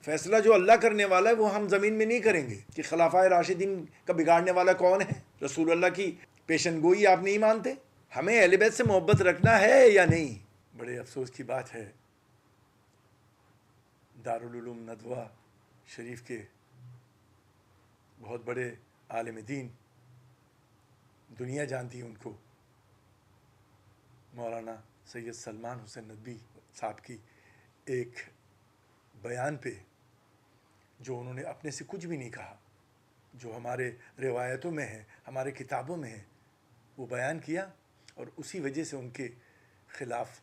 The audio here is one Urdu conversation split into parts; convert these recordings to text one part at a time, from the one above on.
فیصلہ جو اللہ کرنے والا ہے وہ ہم زمین میں نہیں کریں گے کہ خلافۂ راشدین کا بگاڑنے والا کون ہے. رسول اللہ کی پیشن گوئی آپ نہیں مانتے. ہمیں اہل بیت سے محبت رکھنا ہے یا نہیں؟ بڑے افسوس کی بات ہے دارالعلوم ندوہ شریف کے بہت بڑے عالم دین، دنیا جانتی ہے ان کو، مولانا سید سلمان حسین ندوی صاحب کی ایک بیان پہ جو انہوں نے اپنے سے کچھ بھی نہیں کہا، جو ہمارے روایتوں میں ہے، ہمارے کتابوں میں ہے، وہ بیان کیا اور اسی وجہ سے ان کے خلاف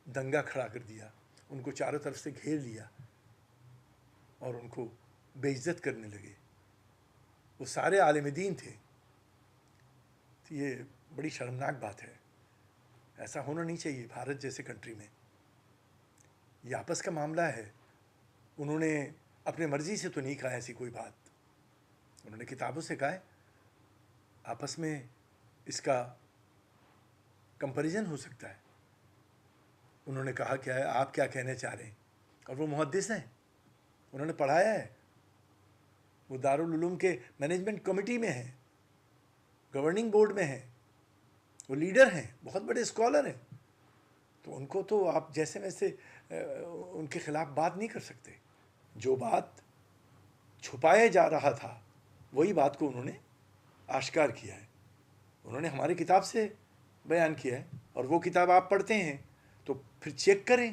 دنگا کھڑا کر دیا، ان کو چاروں طرف سے گھیر لیا اور ان کو بے عزت کرنے لگے. وہ سارے عالم دین تھے. یہ بڑی شرمناک بات ہے. ایسا ہونا نہیں چاہیے بھارت جیسے کنٹری میں. یہ آپس کا معاملہ ہے. انہوں نے اپنے مرضی سے تو نہیں کہا ایسی کوئی بات، انہوں نے کتابوں سے کہا ہے. آپس میں اس کا کمپیریزن ہو سکتا ہے. انہوں نے کہا کیا ہے، آپ کیا کہنے چاہ رہے ہیں، اور وہ محدث ہیں، انہوں نے پڑھایا ہے، وہ دارالعلوم کے مینجمنٹ کمیٹی میں ہیں، گورننگ بورڈ میں ہیں، وہ لیڈر ہیں، بہت بڑے اسکالر ہیں. تو ان کو تو آپ جیسے ویسے ان کے خلاف بات نہیں کر سکتے. جو بات چھپایا جا رہا تھا وہی بات کو انہوں نے آشکار کیا ہے. انہوں نے ہماری کتاب سے بیان کیا ہے، اور وہ کتاب آپ پڑھتے ہیں تو پھر چیک کریں.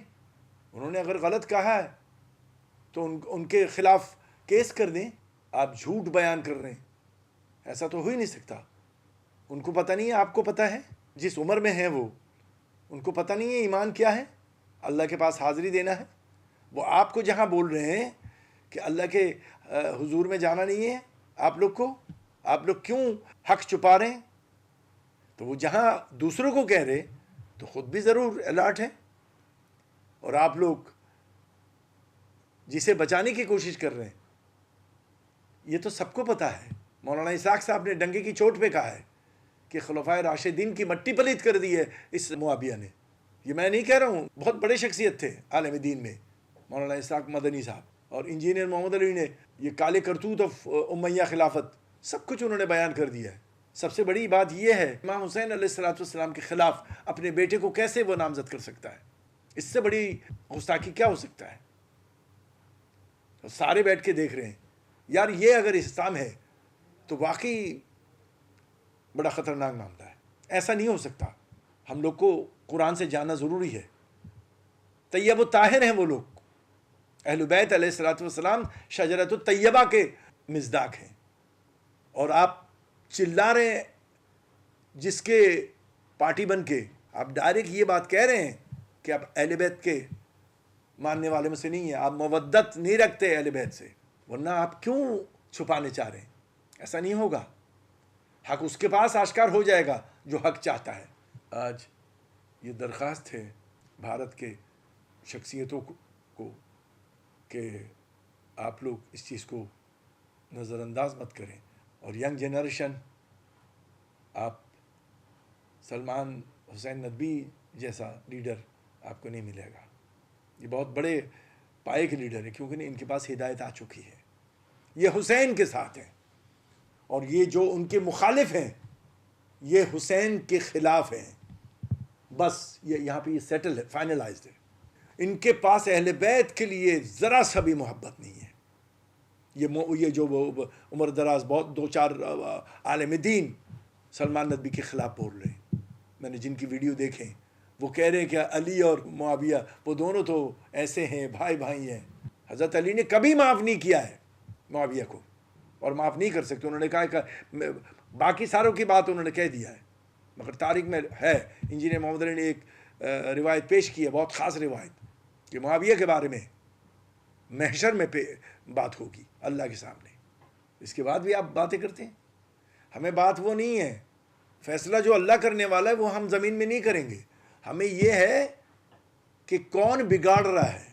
انہوں نے اگر غلط کہا ہے تو ان کے خلاف کیس کر دیں. آپ جھوٹ بیان کر رہے ہیں، ایسا تو ہو ہی نہیں سکتا. ان کو پتہ نہیں ہے، آپ کو پتہ ہے. جس عمر میں ہیں وہ، ان کو پتہ نہیں ہے ایمان کیا ہے، اللہ کے پاس حاضری دینا ہے. وہ آپ کو جہاں بول رہے ہیں کہ اللہ کے حضور میں جانا نہیں ہے آپ لوگ کیوں حق چھپا رہے ہیں؟ تو وہ جہاں دوسروں کو کہہ رہے تو خود بھی ضرور الرٹ ہیں، اور آپ لوگ جسے بچانے کی کوشش کر رہے ہیں. یہ تو سب کو پتہ ہے. مولانا اسحاق صاحب نے ڈنگے کی چوٹ پہ کہا ہے کہ خلفائے راشدین کی مٹی پلیت کر دی ہے اس معاویہ نے. یہ میں نہیں کہہ رہا ہوں، بہت بڑے شخصیت تھے عالم دین میں مولانا اسحاق مدنی صاحب، اور انجینئر محمد علی نے یہ کالے کرتوت آف امیہ خلافت سب کچھ انہوں نے بیان کر دیا ہے. سب سے بڑی بات یہ ہے، امام حسین علیہ السلام کے خلاف اپنے بیٹے کو کیسے وہ نامزد کر سکتا ہے؟ اس سے بڑی گستاخی کیا ہو سکتا ہے؟ سارے بیٹھ کے دیکھ رہے ہیں. یار یہ اگر اسلام ہے تو واقعی بڑا خطرناک معاملہ ہے. ایسا نہیں ہو سکتا. ہم لوگ کو قرآن سے جاننا ضروری ہے. طیب و طاہر ہیں وہ لوگ. اہل بیت علیہ السلام شجرۃ الطیبہ کے مصداق ہیں، اور آپ چلا رہے ہیں جس کے پارٹی بن کے آپ ڈائریکٹ یہ بات کہہ رہے ہیں کہ آپ اہل بیت کے ماننے والے میں سے نہیں ہیں، آپ مودت نہیں رکھتے اہل بیت سے. ورنہ آپ کیوں چھپانے چاہ رہے ہیں؟ ایسا نہیں ہوگا. حق اس کے پاس آشکار ہو جائے گا جو حق چاہتا ہے. آج یہ درخواست ہے بھارت کے شخصیتوں کو کہ آپ لوگ اس چیز کو نظر انداز مت کریں. اور ینگ جنریشن، آپ سلمان حسین ندوی جیسا لیڈر آپ کو نہیں ملے گا. یہ بہت بڑے پائے کے لیڈر ہیں، کیونکہ ان کے پاس ہدایت آ چکی ہے. یہ حسین کے ساتھ ہیں، اور یہ جو ان کے مخالف ہیں یہ حسین کے خلاف ہیں. بس یہ یہاں پہ یہ سیٹل ہے، فائنلائزڈ ہے. ان کے پاس اہل بیت کے لیے ذرا سا بھی محبت نہیں ہے. یہ جو عمر دراز بہت دو چار عالم دین سلمان ندوی کے خلاف بول رہے ہیں، میں نے جن کی ویڈیو دیکھیں، وہ کہہ رہے ہیں کہ علی اور معاویہ وہ دونوں تو ایسے ہیں، بھائی بھائی ہیں. حضرت علی نے کبھی معاف نہیں کیا ہے معاویہ کو، اور معاف نہیں کر سکتے. انہوں نے کہا کہ باقی ساروں کی بات انہوں نے کہہ دیا ہے، مگر تاریخ میں ہے. انجینئر محمد علی نے ایک روایت پیش کی ہے، بہت خاص روایت، کہ معاویہ کے بارے میں محشر میں بات ہوگی اللہ کے سامنے. اس کے بعد بھی آپ باتیں کرتے ہیں. ہمیں بات وہ نہیں ہے. فیصلہ جو اللہ کرنے والا ہے وہ ہم زمین میں نہیں کریں گے. ہمیں یہ ہے کہ کون بگاڑ رہا ہے.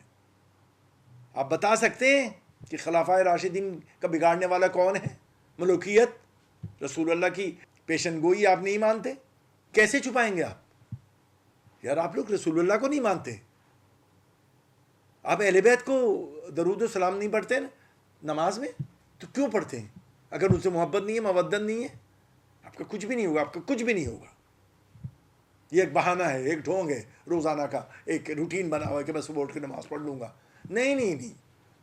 آپ بتا سکتے ہیں کہ خلفائے راشدین کا بگاڑنے والا کون ہے؟ ملوکیت، رسول اللہ کی پیشن گوئی آپ نہیں مانتے؟ کیسے چھپائیں گے آپ؟ یار آپ لوگ رسول اللہ کو نہیں مانتے. آپ اہل بیت کو درود و سلام نہیں پڑھتے نماز میں، تو کیوں پڑھتے ہیں؟ اگر ان سے محبت نہیں ہے، مودت نہیں ہے، آپ کا کچھ بھی نہیں ہوگا، آپ کا کچھ بھی نہیں ہوگا. یہ ایک بہانہ ہے، ایک ڈھونگ ہے روزانہ کا، ایک روٹین بنا ہوا ہے کہ میں صبح اٹھ کے نماز پڑھ لوں گا. نہیں نہیں نہیں،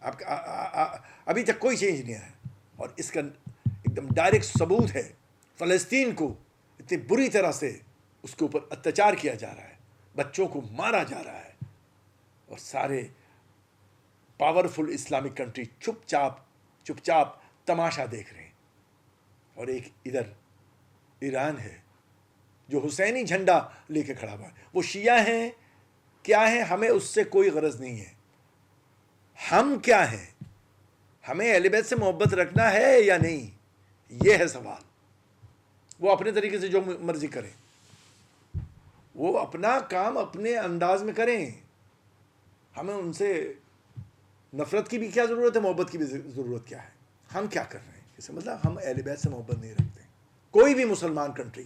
آپ کا ابھی تک کوئی چینج نہیں آیا. اور اس کا ایک دم ڈائریکٹ ثبوت ہے، فلسطین کو اتنی بری طرح سے اس کے اوپر اتیاچار کیا جا رہا ہے، بچوں کو مارا جا رہا ہے، اور سارے پاورفل اسلامک کنٹری چپ چاپ تماشا دیکھ رہے ہیں. اور ایک ادھر ایران ہے جو حسینی جھنڈا لے کے کھڑا ہوا ہے. وہ شیعہ ہیں، کیا ہیں، ہمیں اس سے کوئی غرض نہیں ہے. ہم کیا ہیں؟ ہمیں اہل بیت سے محبت رکھنا ہے یا نہیں، یہ ہے سوال. وہ اپنے طریقے سے جو مرضی کریں، وہ اپنا کام اپنے انداز میں کریں. ہمیں ان سے نفرت کی بھی کیا ضرورت ہے، محبت کی بھی ضرورت کیا ہے؟ ہم کیا کر رہے ہیں؟ اس کا مطلب ہم اہل بیت سے محبت نہیں رکھتے. کوئی بھی مسلمان کنٹری